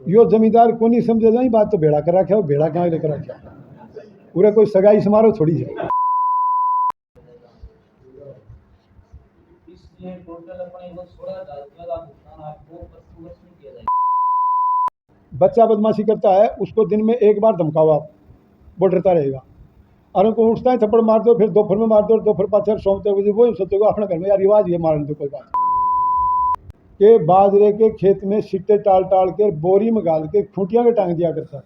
यो जमींदार को नहीं समझे जाए बात तो भेड़ा कर रखा है, भेड़ा क्या लेकर रखा है, पूरा कोई सगाई समारोह थोड़ी है। इसलिए टोटल अपने वो 16,000 का भुगतान आपको प्रति वर्ष में किया जाएगा। बच्चा बदमाशी करता है उसको दिन में एक बार धमकाओ आप, वो डरता रहेगा। और उनको उठता है थप्पड़ मार दो, फिर दोपहर में मार दो, दोपहर पाचर सोमते बजे वो सोचते हो अपने घर में यार रिवाज ये मारने दो कोई बात के बाजरे के खेत में सिट्टे टाल टाल कर बोरी में गाल के खूंटियां के टांग दिया करता है।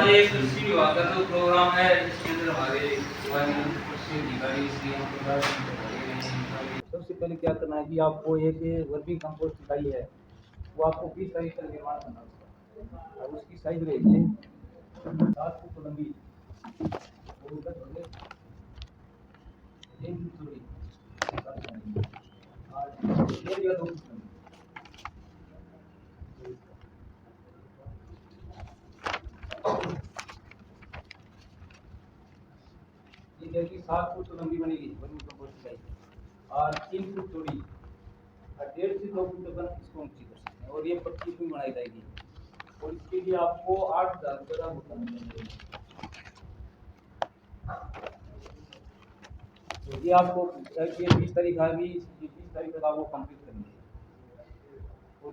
एक कृषि विभाग का जो प्रोग्राम है इसके अंदर हमारे कृषि अधिकारी सबसे पहले क्या करना है कि आपको एक वर्मी कंपोस्ट इकाई है वो आपको 20 तारीख का निर्माण करना है। अब उसकी साइज रहेगी 7 फुट लंबी और उधर होंगे 1 फुट चौड़ी और 1 या 2 फुट लंबी। ये जैसी 7 फुट लंबी बनेगी वर्मी कंपोस्ट इकाई और 3 फुट चौड़ी और 1.5 से 2 फुट तक इसको ऊंची कर सकते हैं और ये पट्टी भी बनाई जाएगी और इसके लिए आपको 8,000 रुपये का भुगतान करना पड़ेगा। तो ये आपको ये 20 तारीख आ गई, ये 20 तारीख तक आपको कंप्लीट करनी है। और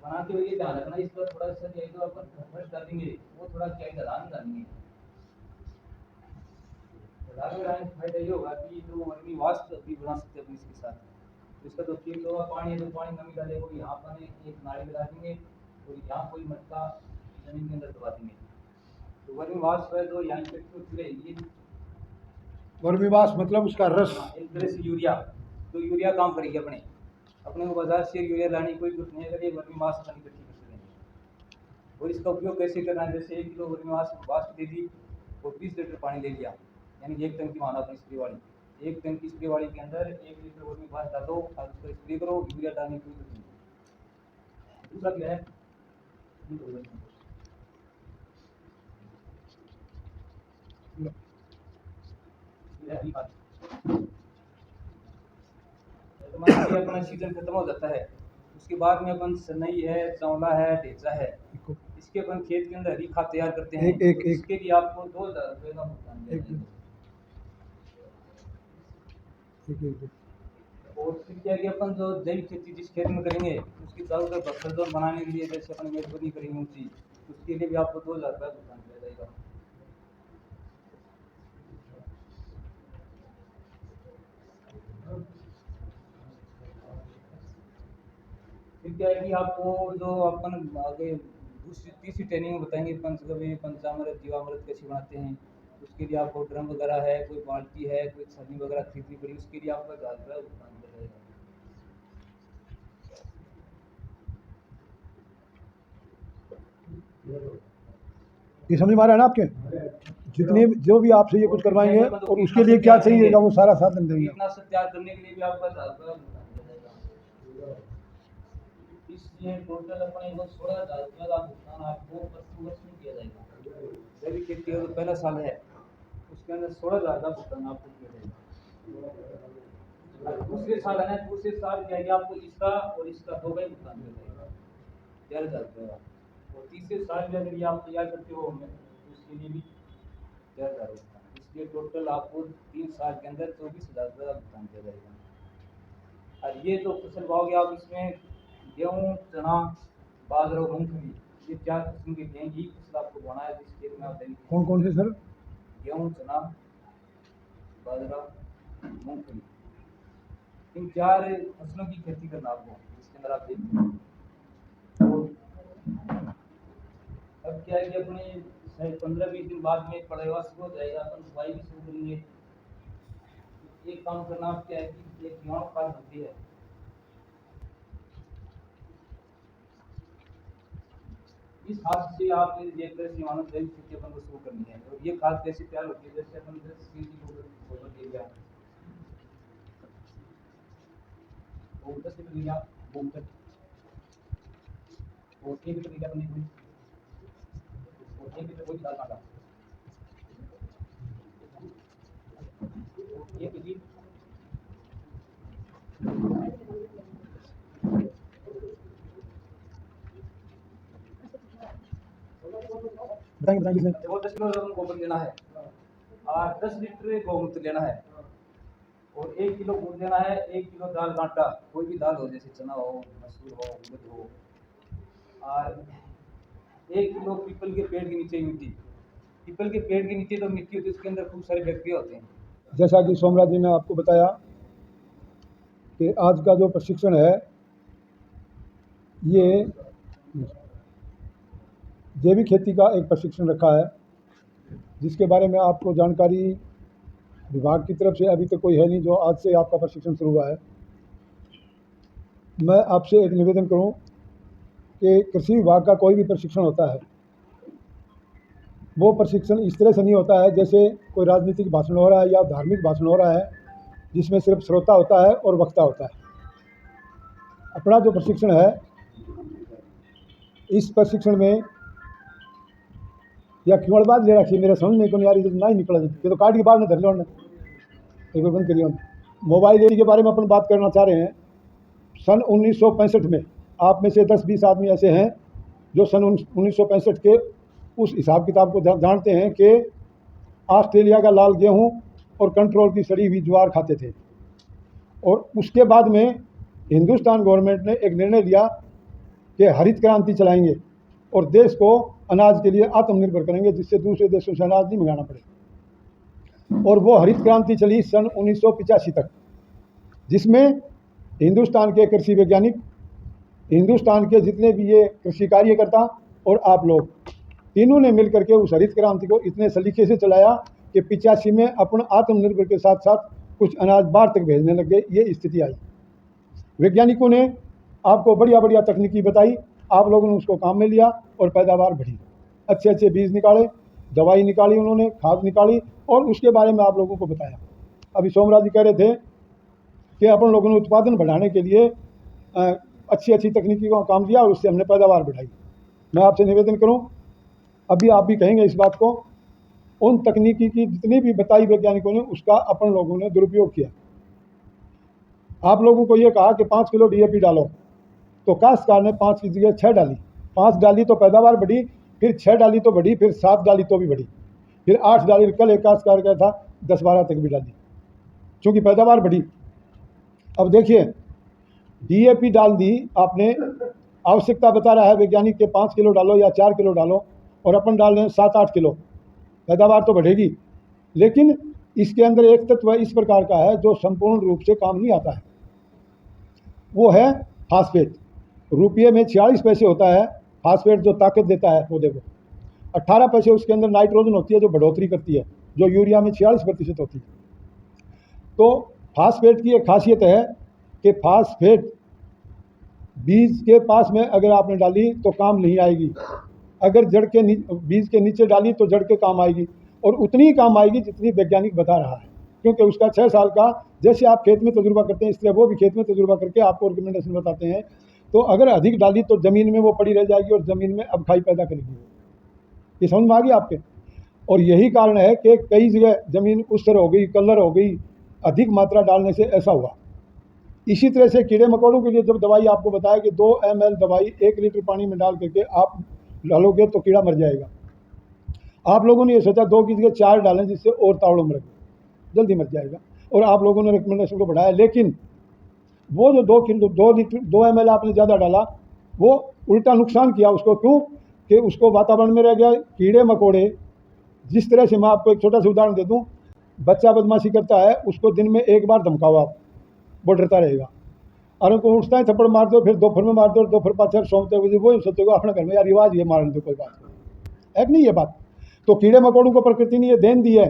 बनाते हुए ये ध्यान रखना इस पर थोड़ा सा जो अपन फर्स्ट डालेंगे वो थोड़ा क्या ढलान डालेंगे। ढलान में फायदा ये होगा कि जो वर्मी वाष्प भी बना सकते हैं इसके साथ। तो इसका जो खेत होगा पानी है तो पानी नमी डालेगा, यहाँ पर एक नाली लगा देंगे और यहाँ कोई मटका जमीन के अंदर दबा देंगे तो वर्मी वाष्प है जो यहाँ पे रहेगी। वर्मीवास मतलब उसका रस, एक तरह से यूरिया, तो यूरिया काम करेगी अपने अपने को बाजार से यूरिया लाने की कोई जरूरत नहीं, अगर ये वर्मी वाष्प इकट्ठी कर सकेंगे। और इसका उपयोग कैसे करना है, जैसे 1 किलो वर्मी वाष्प दे दी और 20 लीटर पानी ले लिया, यानी 1 टन की माना अपनी स्प्रे वाली, 1 टन की स्प्रे वाली के अंदर 1 लीटर वर्मी वाष्प डालो और उसको स्प्रे करो, यूरिया डालने की जरूरत नहीं। दूसरा क्या है, अपना सीजन खत्म हो जाता है उसके बाद में अपन सनई है, चौला है, ढेचा है, इसके अपन खेत के अंदर हरी खाद तैयार करते हैं। इसके लिए आपको 2,000 रुपये का भुगतान किया जाएगा। और फिर क्या कि अपन जो जैविक खेती जिस खेत में करेंगे उसकी चारों तरफ बफर जोन बनाने के लिए जैसे अपन मेजबानी करेंगे ऊंची, उसके लिए भी आपको 2,000 रुपये भुगतान किया जाएगा। फिर क्या है कि आपको जो अपन आगे दूसरी तीसरी ट्रेनिंग में बताएंगे पंचगव्य, पंचामृत, जीवामृत कैसे बनाते हैं, उसके लिए आपको ड्रम वगैरह है, कोई बाल्टी है, कोई छन्नी वगैरह खरीदनी पड़ी, उसके लिए आपका 1,000 रुपये भुगतान किया जाएगा। ये समझ में आ रहा है ना आपके, जितने जो भी आपसे ये कुछ करवाएंगे और उसके लिए क्या चाहिएगा वो सारा साधन देंगे। कीटनाशक तैयार करने के लिए भी आपका 1,000 रुपये भुगतान किया जाएगा। इसलिए टोटल अपने को 16,000 रुपये का भुगतान आपको प्रति वर्ष में किया जाएगा। जैविक खेती का जो पहला साल है उसके अंदर 16,000 का भुगतान आपको किया जाएगा। दूसरे साल है ना, दूसरे साल क्या है आपको इसका और इसका 2 का ही भुगतान किया जाएगा 11,000 रुपये का। और तीसरे साल में अगर ये आप तैयार करते हो हमें तो उसके लिए भी 11,000 रुपये। इसलिए टोटल आपको 3 साल के अंदर 24,000 रुपये का भुगतान किया जाएगा। और ये जो फसल बोओगे आप इसमें गेहूँ, चना, बाजरा, मूंगफली, ये 4 किस्म के गेहूँ की फसल आपको बोना है जिस खेत में आप देंगे। कौन कौन से सर? गेहूँ, चना, बाजरा, मूंगफली, इन 4 फसलों की खेती करना आपको इसके अंदर आप देखते हैं। अब क्या है कि अपने 15-20 दिन बाद में पड़ेगा शुरू हो जाएगा, अपन बुआई भी शुरू करेंगे। एक काम करना आप क्या है कि एक गेहूँ खाद होती है, इस खाद से आप एक तरह से मानो जैविक खेती अपन को शुरू करनी है। और ये खाद कैसे तैयार होती है, जैसे अपन 10 kg गोबर दे दिया, वो 10 लीटर लिया गोबर और 1 लीटर लिया अपने एक किलो कोई दाल काटा, एक केजी बताएंगे देखो 10 किलो गोबर लेना है और 10 लीटर गौमूत्र लेना है और 1 किलो गुड़ लेना है, 1 किलो दाल काटा, कोई भी दाल हो जैसे चना हो, मसूर हो, उड़द हो, और 1 किलो पीपल के पेड़ के नीचे मिट्टी। पीपल के पेड़ के नीचे तो मिट्टी होती है, उसके अंदर खूब सारे बैक्टीरिया होते हैं। जैसा कि सोमराज जी ने आपको बताया कि आज का जो प्रशिक्षण है ये जैविक खेती का एक प्रशिक्षण रखा है, जिसके बारे में आपको जानकारी विभाग की तरफ से अभी तक कोई है नहीं, जो आज से आपका प्रशिक्षण शुरू हुआ है। मैं आपसे एक निवेदन करूं कि कृषि विभाग का कोई भी प्रशिक्षण होता है वो प्रशिक्षण इस तरह से नहीं होता है जैसे कोई राजनीतिक भाषण हो रहा है या धार्मिक भाषण हो रहा है जिसमें सिर्फ श्रोता होता है और वक्ता होता है। अपना जो प्रशिक्षण है, इस प्रशिक्षण में या क्यों बात ले रखी मेरे समझ में को नहीं आ रही, ना ही निकला ये तो काट के बाहर में धर लो एक बार बंद करिए। मोबाइल एरिया के बारे में अपन बात करना चाह रहे हैं। सन 1965 में आप में से 10-20 आदमी ऐसे हैं जो सन 1965 के उस हिसाब किताब को जानते हैं कि ऑस्ट्रेलिया का लाल गेहूं और कंट्रोल की सड़ी हुई ज्वार खाते थे। और उसके बाद में हिंदुस्तान गवर्नमेंट ने एक निर्णय लिया कि हरित क्रांति चलाएंगे और देश को अनाज के लिए आत्मनिर्भर करेंगे, जिससे दूसरे देशों से अनाज नहीं मंगाना पड़े। और वो हरित क्रांति चली सन 1985 तक, जिसमें हिंदुस्तान के कृषि वैज्ञानिक, हिंदुस्तान के जितने भी ये कृषि कार्यकर्ता और आप लोग तीनों ने मिलकर के उस हरित क्रांति को इतने सलीके से चलाया कि 85 में अपन आत्मनिर्भर के साथ साथ कुछ अनाज बाहर तक भेजने लग गए। ये स्थिति आई। वैज्ञानिकों ने आपको बढ़िया बढ़िया तकनीकी बताई, आप लोगों ने उसको काम में लिया और पैदावार बढ़ी, अच्छे अच्छे बीज निकाले, दवाई निकाली, उन्होंने खाद निकाली और उसके बारे में आप लोगों को बताया। अभी सोमराज जी कह रहे थे कि अपन लोगों ने उत्पादन बढ़ाने के लिए अच्छी अच्छी तकनीकी का काम दिया और उससे हमने पैदावार बढ़ाई। मैं आपसे निवेदन करूं, अभी आप भी कहेंगे इस बात को, उन तकनीकी की जितनी भी बताई वैज्ञानिकों ने उसका अपन लोगों ने दुरुपयोग किया। आप लोगों को ये कहा कि 5 किलो DAP डालो, तो काश्तकार ने 5 की जगह 6 डाली। 5 डाली तो पैदावार बढ़ी, फिर 6 डाली तो बढ़ी, फिर 7 डाली तो भी बढ़ी, फिर 8 डाली। कल एक काश्तकार का था 10-12 तक भी डाली, चूँकि पैदावार बढ़ी। अब देखिए DAP डाल दी आपने, आवश्यकता बता रहा है वैज्ञानिक के 5 किलो डालो या 4 किलो डालो, और अपन डाल रहे हैं 7-8 किलो, पैदावार तो बढ़ेगी। लेकिन इसके अंदर एक तत्व इस प्रकार का है जो संपूर्ण रूप से काम नहीं आता है, वो है फास्फेट। रुपये में 46 पैसे होता है फास्फेट, जो ताकत देता है पौधे को। 18 पैसे उसके अंदर नाइट्रोजन होती है जो बढ़ोतरी करती है, जो यूरिया में 46% होती है। तो फास्फेट की एक खासियत है कि फास्फेट बीज के पास में अगर आपने डाली तो काम नहीं आएगी, अगर जड़ के बीज के नीचे डाली तो जड़ के काम आएगी, और उतनी ही काम आएगी जितनी वैज्ञानिक बता रहा है, क्योंकि उसका 6 साल का, जैसे आप खेत में तजुर्बा करते हैं इस तरह वो भी खेत में तजुर्बा करके आपको रिकमेंडेशन बताते हैं। तो अगर अधिक डाली तो ज़मीन में वो पड़ी रह जाएगी और ज़मीन में अबखाई पैदा करेगी। ये समझ में आ गई आपके? और यही कारण है कि कई जगह ज़मीन उसर हो गई, कलर हो गई, अधिक मात्रा डालने से ऐसा हुआ। इसी तरह से कीड़े मकोड़ों के लिए जब दवाई आपको बताया कि 2 ml दवाई 1 लीटर पानी में डाल करके आप डालोगे तो कीड़ा मर जाएगा, आप लोगों ने ये सोचा 2 की जगह 4 डालें जिससे और तावड़ों में रखें, जल्दी मर जाएगा, और आप लोगों ने रिकमेंडेशन को बढ़ाया। लेकिन वो जो 2 ml आपने ज़्यादा डाला वो उल्टा नुकसान किया उसको। क्यों कि उसको वातावरण में रह गया कीड़े मकोड़े। जिस तरह से मैं आपको एक छोटा सा उदाहरण दे दूँ, बच्चा बदमाशी करता है, उसको दिन में 1 बार धमकाओ आप, वो डरता रहेगा, और उनको उठता है थप्पड़ मार दो, फिर दोपहर में मार दो, दोपहर 5 सोचते बजे वो सोचेगा अपने घर में यार रिवाज ये मारने दो, कोई बात है नहीं ये बात। तो कीड़े मकोड़ों को प्रकृति ने ये देन दी है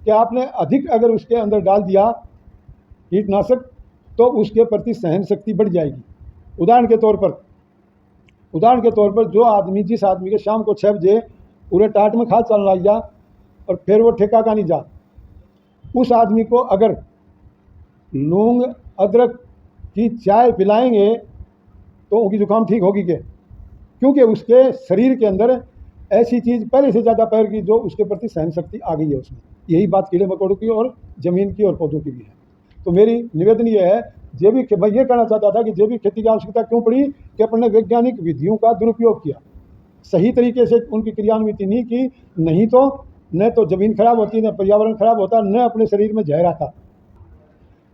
कि आपने अधिक अगर उसके अंदर डाल दिया कीटनाशक तो उसके प्रति सहन शक्ति बढ़ जाएगी। उदाहरण के तौर पर जो आदमी, जिस आदमी के शाम को 6 बजे पूरे टाट में खाद चलने लग जा और फिर वो ठेका का नहीं जा, उस आदमी को अगर लौंग अदरक की चाय पिलाएंगे तो उनकी जुकाम ठीक होगी क्या? क्योंकि उसके शरीर के अंदर ऐसी चीज़ पहले से ज़्यादा पैर की जो उसके प्रति सहन शक्ति आ गई है उसमें। यही बात कीड़े मकोड़ों की और ज़मीन की और पौधों की भी है। तो मेरी निवेदन ये है, मैं ये कहना चाहता था कि जैविक खेती की आवश्यकता क्यों पड़ी कि अपने वैज्ञानिक विधियों का दुरुपयोग किया, सही तरीके से उनकी क्रियान्विति नहीं की, नहीं तो न तो ज़मीन खराब होती, न पर्यावरण खराब होता, न अपने शरीर में जहर आता।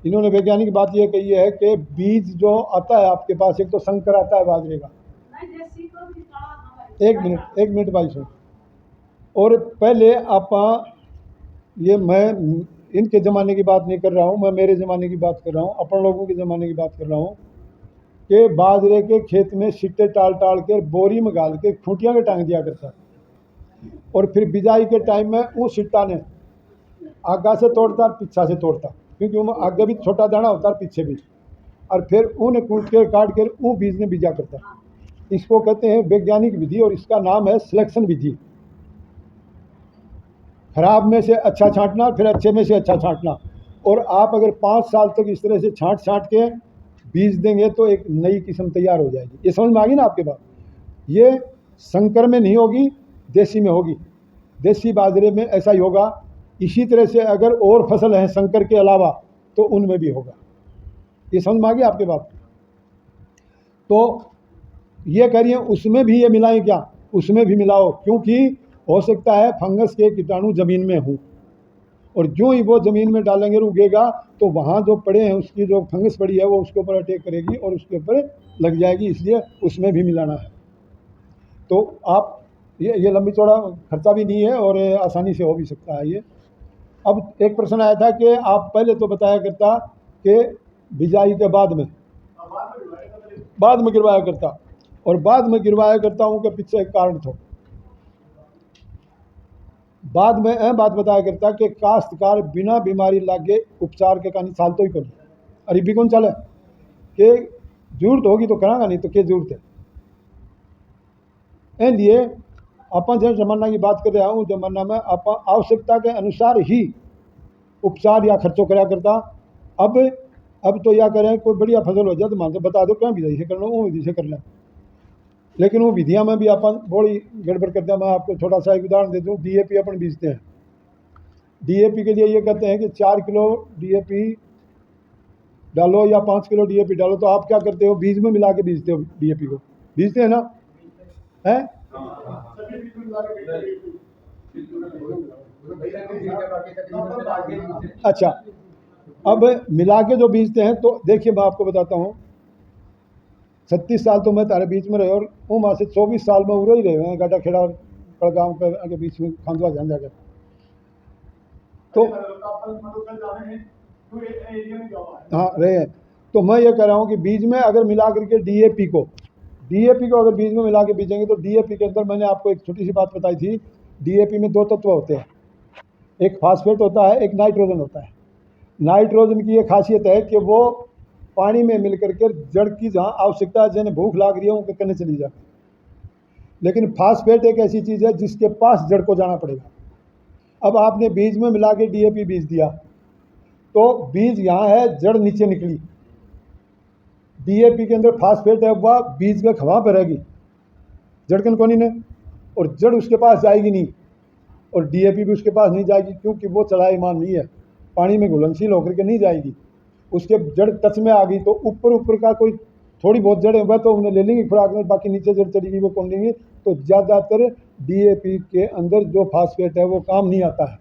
इन्होंने वैज्ञानिक बात ये कही है कि बीज जो आता है आपके पास, एक तो संकर आता है बाजरे का, एक मिनट भाई सुन। और पहले आप ये, मैं इनके ज़माने की बात नहीं कर रहा हूँ, मैं मेरे ज़माने की बात कर रहा हूँ, अपन लोगों के ज़माने की बात कर रहा हूँ कि बाजरे के खेत में सिट्टे टाल टाल कर बोरी में गाल के खूंटियाँ के टांग दिया करता, और फिर बिजाई के टाइम में वो सिट्टा ने आगा से तोड़ता पीछा से तोड़ता, क्योंकि वो आगे भी छोटा दाना होता है पीछे भी, और फिर उन्हें कूट कर काट कर वो बीज में बीजा करता। इसको कहते हैं वैज्ञानिक विधि, और इसका नाम है सिलेक्शन विधि। खराब में से अच्छा छांटना, फिर अच्छे में से अच्छा छांटना। और आप अगर 5 साल तक इस तरह से छांट के बीज देंगे तो एक नई किस्म तैयार हो जाएगी। ये समझ में आ गई ना आपके बात? ये संकर में नहीं होगी, देसी में होगी। देसी बाजरे में ऐसा ही होगा। इसी तरह से अगर और फसल है संकर के अलावा तो उनमें भी होगा। ये समझ में आ गई आपके बात? तो ये कह रही है उसमें भी ये मिलाएं क्या? उसमें भी मिलाओ, क्योंकि हो सकता है फंगस के कीटाणु ज़मीन में हों, और जो ही वो ज़मीन में डालेंगे उगेगा तो वहाँ जो पड़े हैं उसकी जो फंगस पड़ी है वो उसके ऊपर अटैक करेगी और उसके ऊपर लग जाएगी, इसलिए उसमें भी मिलाना है। तो आप ये लंबी चौड़ा खर्चा भी नहीं है और आसानी से हो भी सकता है ये। अब एक प्रश्न आया था कि आप पहले तो बताया करता कि बिजाई के बाद में गिरवाया करता, और बाद में गिरवाया करता हूँ कि पीछे एक कारण था। बाद में बात बताया करता कि काश्तकार बिना बीमारी लागे उपचार के कहानी साल तो ही कर, अरे भी कौन चले कि जरूरत होगी तो करांगा, नहीं तो क्या जरूरत है। इसलिए अपन जो जमाना की बात कर रहा हूँ, जमाना में अपन आवश्यकता के अनुसार ही उपचार या खर्चों कराया करता। अब तो या करें कोई बढ़िया फसल हो जाए तो मान दो बता दो क्या विधि से करना, वो विधि से कर लें, लेकिन वो विधियाँ में भी अपन बड़ी गड़बड़ करते हैं। मैं आपको छोटा सा एक उदाहरण दे दूँ। DAP अपन बीजते हैं, DAP के लिए ये कहते हैं कि 4 किलो DAP डालो या 5 किलो DAP डालो, तो आप क्या करते हो? बीज में मिला के बीजते हो, DAP को बीजते हैं ना? हैं? अच्छा, अब मिला के जो बीजते हैं तो देखिए मैं आपको बताता हूँ, 36 साल तो मैं तारे बीच में रहे, और वो वहाँ से 24 साल में उड़े ही रहे हैं गाटा खेड़ा और पड़गांव के बीच में खांदवा जान जाकर। तो हाँ रहे हैं। तो मैं ये कह रहा हूँ कि बीज में अगर मिला करके DAP को अगर बीज में मिला के बीजेंगे तो DAP के अंदर मैंने आपको एक छोटी सी बात बताई थी, DAP में 2 तत्व होते हैं, एक फास्फेट होता है, एक नाइट्रोजन होता है। नाइट्रोजन की ये खासियत है कि वो पानी में मिल करके जड़ की जहाँ आवश्यकता है, जिन्हें भूख लाग रही है उनके करने चली जाती है। लेकिन फास्फेट एक ऐसी चीज़ है जिसके पास जड़ को जाना पड़ेगा। अब आपने बीज में मिला के DAP बीज दिया तो बीज यहाँ है, जड़ नीचे निकली, DAP के अंदर फास्फेट है, वह बीज के खवा पर रहेगी, जड़कन कोनी ने, और जड़ उसके पास जाएगी नहीं, और DAP भी उसके पास नहीं जाएगी, क्योंकि वो चढ़ाईमान नहीं है, पानी में घुलनशील होकर के नहीं जाएगी। उसके जड़ टच में आ गई तो ऊपर का कोई थोड़ी बहुत जड़ है तो उन्हें ले लेंगी खुराक में, बाकी नीचे जड़ चढ़ेगी वो कौन लेंगी। तो ज़्यादातर DAP के अंदर जो फास्फेट है वो काम नहीं आता है,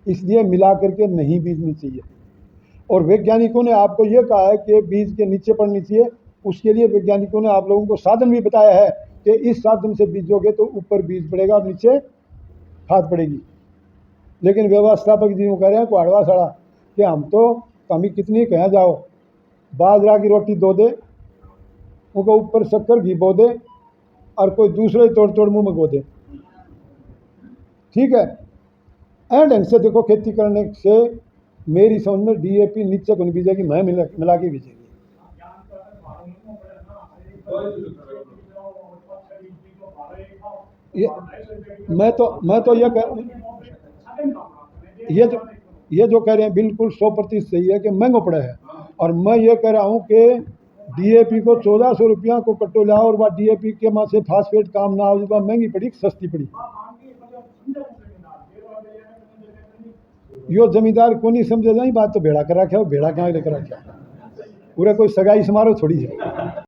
इसलिए मिला करके नहीं बीजनी चाहिए। और वैज्ञानिकों ने आपको ये कहा है कि बीज के नीचे पड़नी चाहिए, उसके लिए वैज्ञानिकों ने आप लोगों को साधन भी बताया है कि इस साधन से बीजोगे तो ऊपर बीज पड़ेगा और नीचे खाद पड़ेगी। लेकिन व्यवस्थापक जी कह रहे हैं कुआड़वा सड़ा कि हम तो कमी कितनी कहाँ जाओ, बाजरा की रोटी दो दे, उनके ऊपर शक्कर घी बो दे, और कोई दूसरे ही तोड़ मुँह में गो दे। ठीक है, ढंग से देखो खेती करने से मेरी समझ में DAP नीचे को नहीं बीजेगी, मैं मिला के बीजेगी। मैं तो ये जो कह रहे हैं बिल्कुल 100% सही है कि महंगो पड़ा है। और मैं ये कह रहा हूँ कि डीएपी को 1400 रुपया को कट्टो लाओ और वह डीएपी के माँ से फास्फेट काम ना हो वह महंगी पड़ी सस्ती पड़ी। यो जमींदार को नहीं समझे जाए बात तो भेड़ा कर रखा है, भेड़ा कहाँ लेकर रखा है, पूरा कोई सगाई समारोह थोड़ी है।